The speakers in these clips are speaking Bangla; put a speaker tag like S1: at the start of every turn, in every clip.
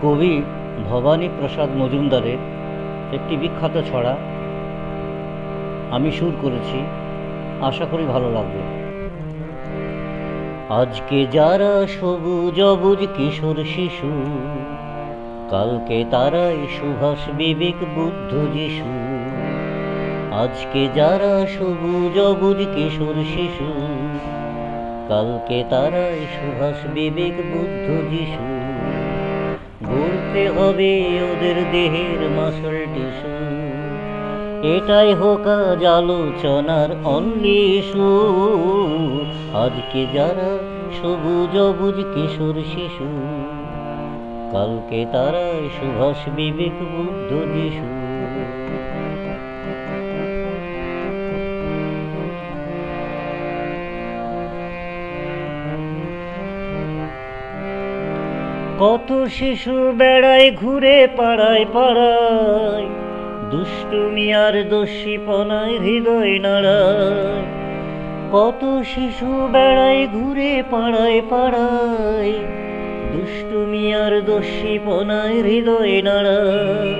S1: কবি ভবানী প্রসাদ মজুমদারের একটি বিখ্যাত ছড়া আমি সুর করেছি, আশা করি ভালো লাগবে। আজকে যারা সবুজ অবুজ কিশোর শিশু, কালকে তারাই সুভাষ বিবেক বুদ্ধ যিশু। আজকে যারা সবুজ অবুজ কিশোর শিশু, কালকে তারাই সুভাষ বিবেক বুদ্ধ যিশু। গড়তে হবে ওদের দেহের মাসল টিস্যু, এটাই হোক আজ আলোচনার অনলি ইস্যু। আজকে যারা সবুজ অবুজ কিশোর শিশু, কালকে তারাই সুভাষ বিবেক বুদ্ধ যিশু। কত শিশু বেড়ায় ঘুরে পাড়ায় পাড়ায়, দুষ্টুমি আর দস্যিপনায় হৃদয় নাড়ায়। কত শিশু বেড়ায় ঘুরে পাড়ায় পাড়ায়, দুষ্টুমি আর দস্যিপনায় হৃদয় নাড়ায়।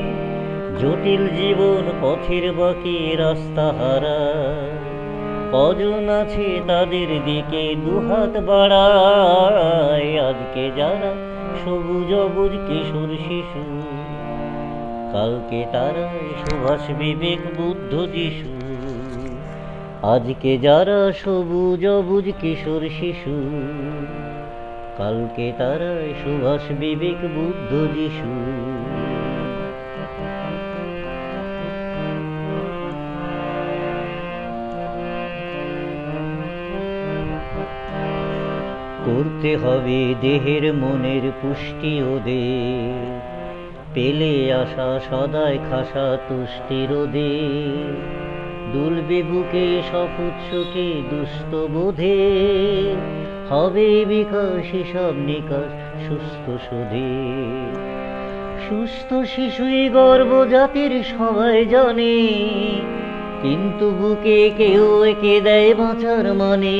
S1: জটিল জীবন পথের বাকি রাস্তা হারায়, কজন আছে তাদের দিকে দুহাত বাড়ায়। আজকে যারা সবুজ অবুজ কিশোর শিশু, কালকে তারাই সুভাষ বিবেক বুদ্ধ যিশু। আজকে যারা সবুজ অবুজ কিশোর শিশু, কালকে তারাই সুভাষ বিবেক বুদ্ধ যিশু। করতে হবে দেহের মনের পুষ্টি ওদের, পেলে আসা সদাই খাসা তুষ্টি রোদে। দুলবে বুকে সপুচ্ছকে দুস্থ বোধে, হবে বিকাশ হিসাব নিকাশ সুস্থ শোধে। সুস্থ শিশুই গর্ব জাতির সবাই জানে, কিন্তু বুকে কেউ এঁকে দেয় বাঁচার মানে।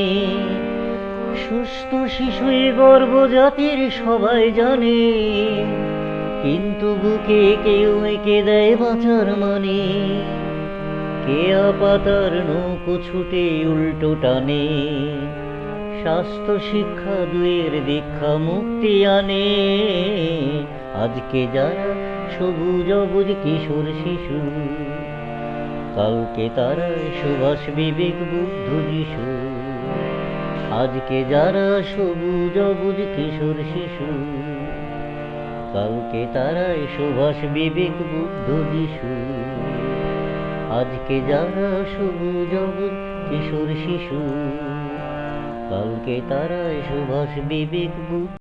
S1: সুস্থ শিশুই গর্ব জাতির সবাই জানে, কিন্তু বুকে কেউ এঁকে দেয় বাঁচার মানে। কেয়া পাতার নৌকো ছুটে উল্টো টানে, স্বাস্থ্য শিক্ষা দুয়ের দীক্ষা মুক্তি আনে। আজকে যারা সবুজ অবুজ কিশোর শিশু, কালকে তারাই সুভাষ বিবেক বুদ্ধ যিশু। আজকে যারা সবুজ অবুজ কিশোর শিশু, কালকে তারাই সুভাষ বিবেক বুদ্ধ যিশু। আজকে যারা সবুজ অবুজ কিশোর শিশু, কালকে তারাই সুভাষ বিবেক বুদ্ধ।